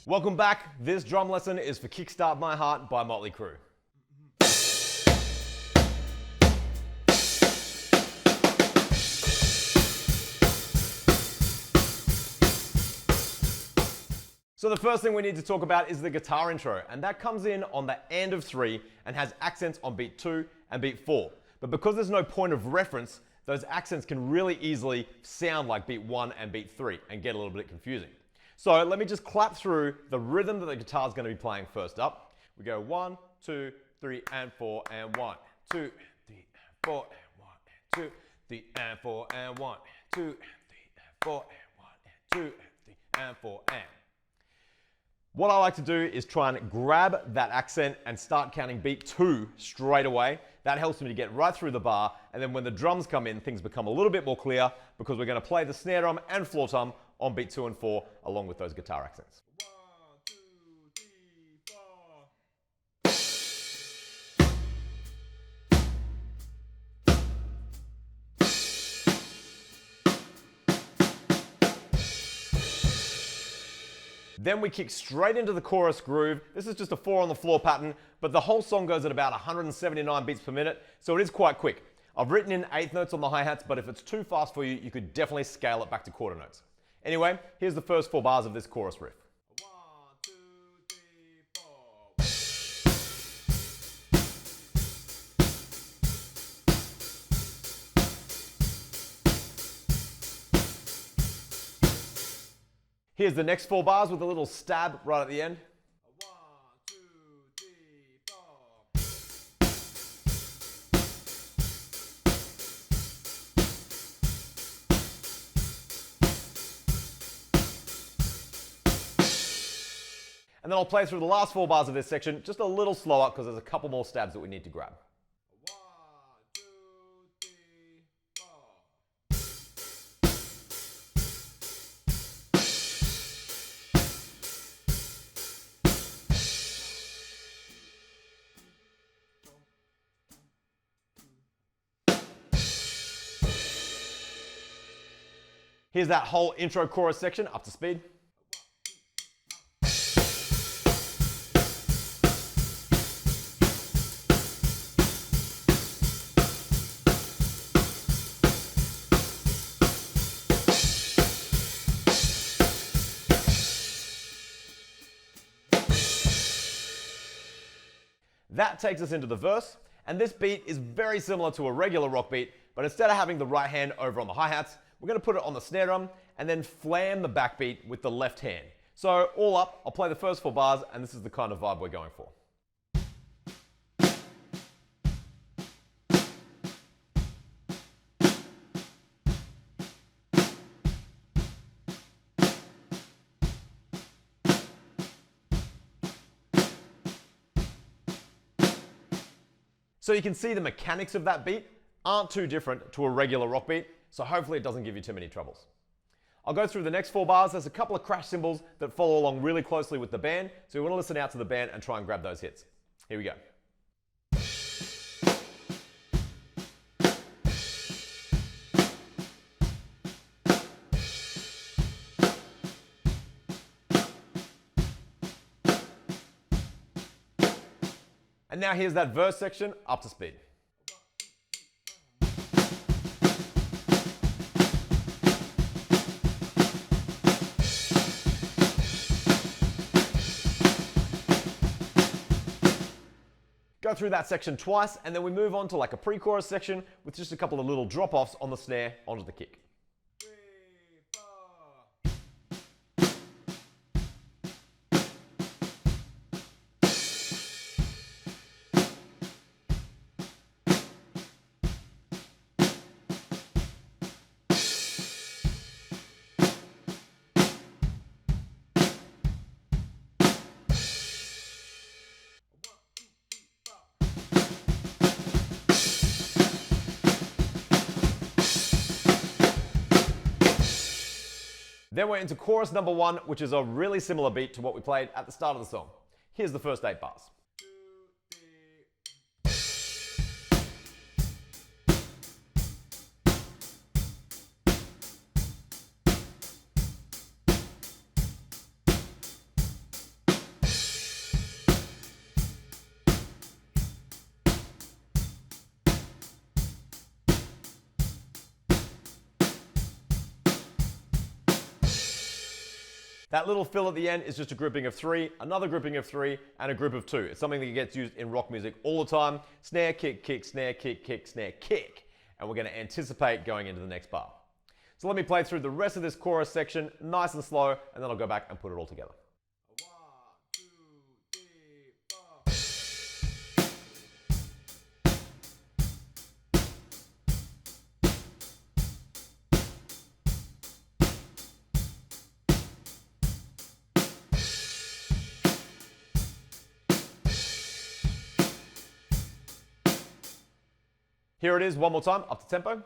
Welcome back. This drum lesson is for Kickstart My Heart by Motley Crue. So the first thing we need to talk about is the guitar intro, and that comes in on the end of 3 and has accents on beat 2 and beat 4. But because there's no point of reference, those accents can really easily sound like beat 1 and beat 3 and get a little bit confusing. So let me just clap through the rhythm that the guitar is going to be playing first up. We go 1, 2, 3, and 4, and 1, 2, 3, 4, and 1, 2, 3, and 4, and 1, 2, 3, 4, and 1, 2, 3, and 4, and. What I like to do is try and grab that accent and start counting beat 2 straight away. That helps me to get right through the bar, and then when the drums come in, things become a little bit more clear because we're going to play the snare drum and floor tom on beat 2 and 4 along with those guitar accents. 1, 2, 3, 4. Then we kick straight into the chorus groove. This is just a 4 on the floor pattern, but the whole song goes at about 179 beats per minute, so it is quite quick. I've written in 1/8 notes on the hi-hats, but if it's too fast for you, you could definitely scale it back to quarter notes. Anyway, here's the first 4 bars of this chorus riff. 1, 2, 3, 4. Here's the next 4 bars with a little stab right at the end. 1, 2, 3, 4. And then I'll play through the last 4 bars of this section just a little slower because there's a couple more stabs that we need to grab. 1, 2, 3, 4. Here's that whole intro chorus section up to speed. That takes us into the verse, and this beat is very similar to a regular rock beat, but instead of having the right hand over on the hi-hats, we're going to put it on the snare drum and then flam the backbeat with the left hand. So all up, I'll play the first 4 bars, and this is the kind of vibe we're going for. So you can see the mechanics of that beat aren't too different to a regular rock beat, so hopefully it doesn't give you too many troubles. I'll go through the next 4 bars. There's a couple of crash cymbals that follow along really closely with the band, so you want to listen out to the band and try and grab those hits. Here we go. And now here's that verse section up to speed. Go through that section twice, and then we move on to like a pre-chorus section with just a couple of little drop-offs on the snare onto the kick. 3, 4. Then we're into chorus number 1, which is a really similar beat to what we played at the start of the song. Here's the first 8 bars. 2, 3. That little fill at the end is just a grouping of 3, another grouping of 3, and a group of 2. It's something that gets used in rock music all the time. Snare, kick, kick, snare, kick, kick, snare, kick. And we're going to anticipate going into the next bar. So let me play through the rest of this chorus section nice and slow, and then I'll go back and put it all together. 1, 2, 3, 4. Here it is one more time, up to tempo.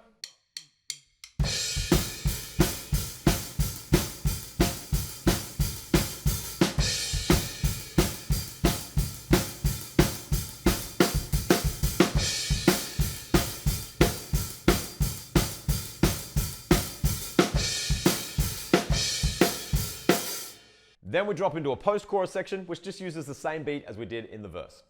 Then we drop into a post-chorus section, which just uses the same beat as we did in the verse.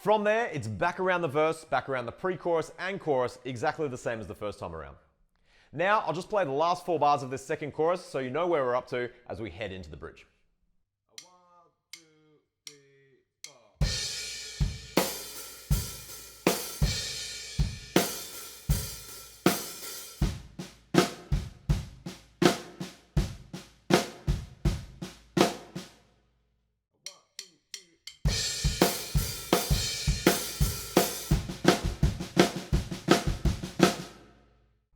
From there, it's back around the verse, back around the pre-chorus and chorus, exactly the same as the first time around. Now, I'll just play the last 4 bars of this second chorus so you know where we're up to as we head into the bridge. 1, 2, 3, 4.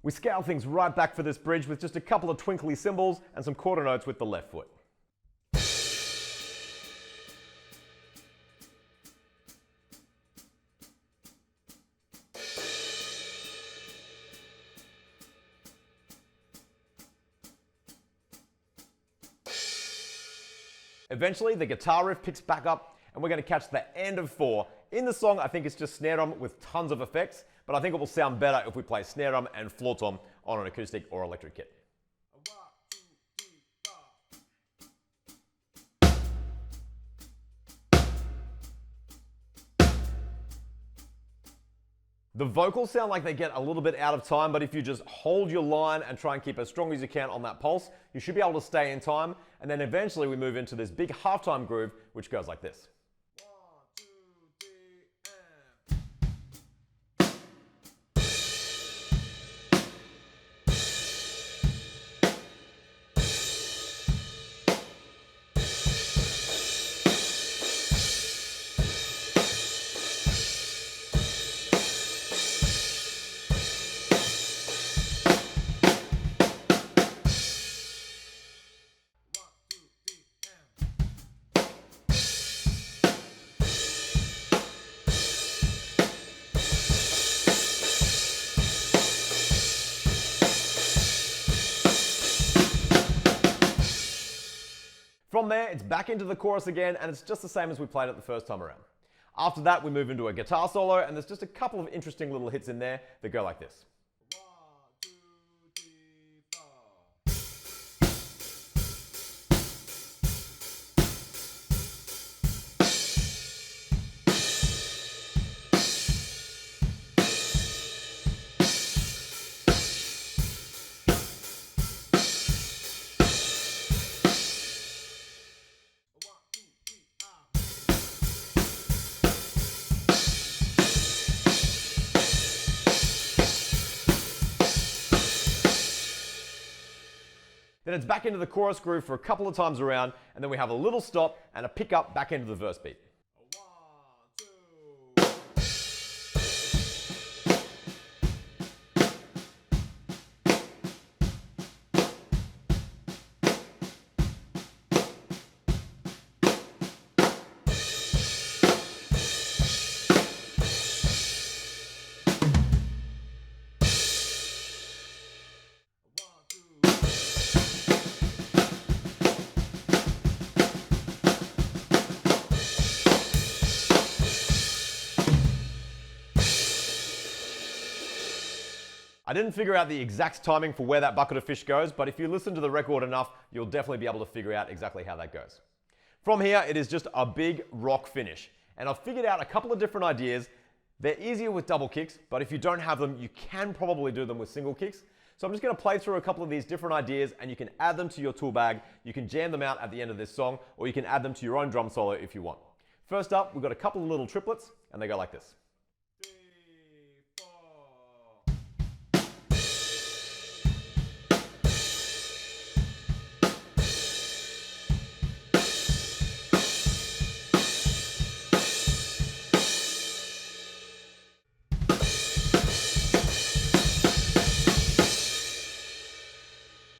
We scale things right back for this bridge with just a couple of twinkly cymbals and some quarter notes with the left foot. Eventually, the guitar riff picks back up and we're going to catch the end of 4. In the song, I think it's just snare drum with tons of effects, but I think it will sound better if we play snare drum and floor tom on an acoustic or electric kit. 1, 2, 3, 4. The vocals sound like they get a little bit out of time, but if you just hold your line and try and keep as strong as you can on that pulse, you should be able to stay in time. And then eventually we move into this big halftime groove, which goes like this. 1, 2, 3, and. From there, it's back into the chorus again, and it's just the same as we played it the first time around. After that, we move into a guitar solo, and there's just a couple of interesting little hits in there that go like this. 1, 2, 3, 4. Then it's back into the chorus groove for a couple of times around, and then we have a little stop and a pickup back into the verse beat. 1, 2. I didn't figure out the exact timing for where that bucket of fish goes, but if you listen to the record enough, you'll definitely be able to figure out exactly how that goes. From here, it is just a big rock finish. And I've figured out a couple of different ideas. They're easier with double kicks, but if you don't have them, you can probably do them with single kicks. So I'm just going to play through a couple of these different ideas, and you can add them to your tool bag. You can jam them out at the end of this song, or you can add them to your own drum solo if you want. First up, we've got a couple of little triplets, and they go like this. 3, 4.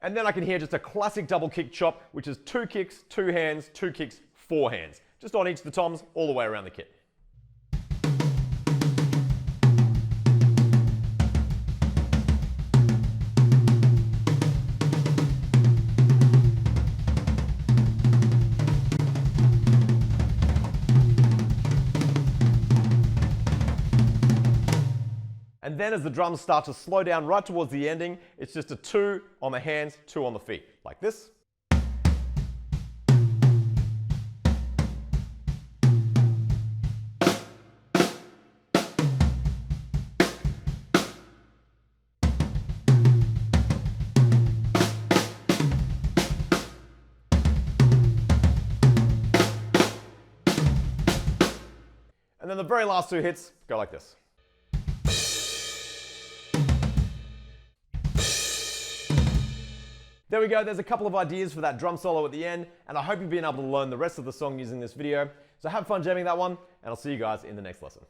And then I can hear just a classic double kick chop, which is 2 kicks, 2 hands, 2 kicks, 4 hands. Just on each of the toms, all the way around the kit. And then as the drums start to slow down right towards the ending, it's just a 2 on the hands, 2 on the feet, like this. And then the very last 2 hits go like this. There we go, there's a couple of ideas for that drum solo at the end, and I hope you've been able to learn the rest of the song using this video. So have fun jamming that one, and I'll see you guys in the next lesson.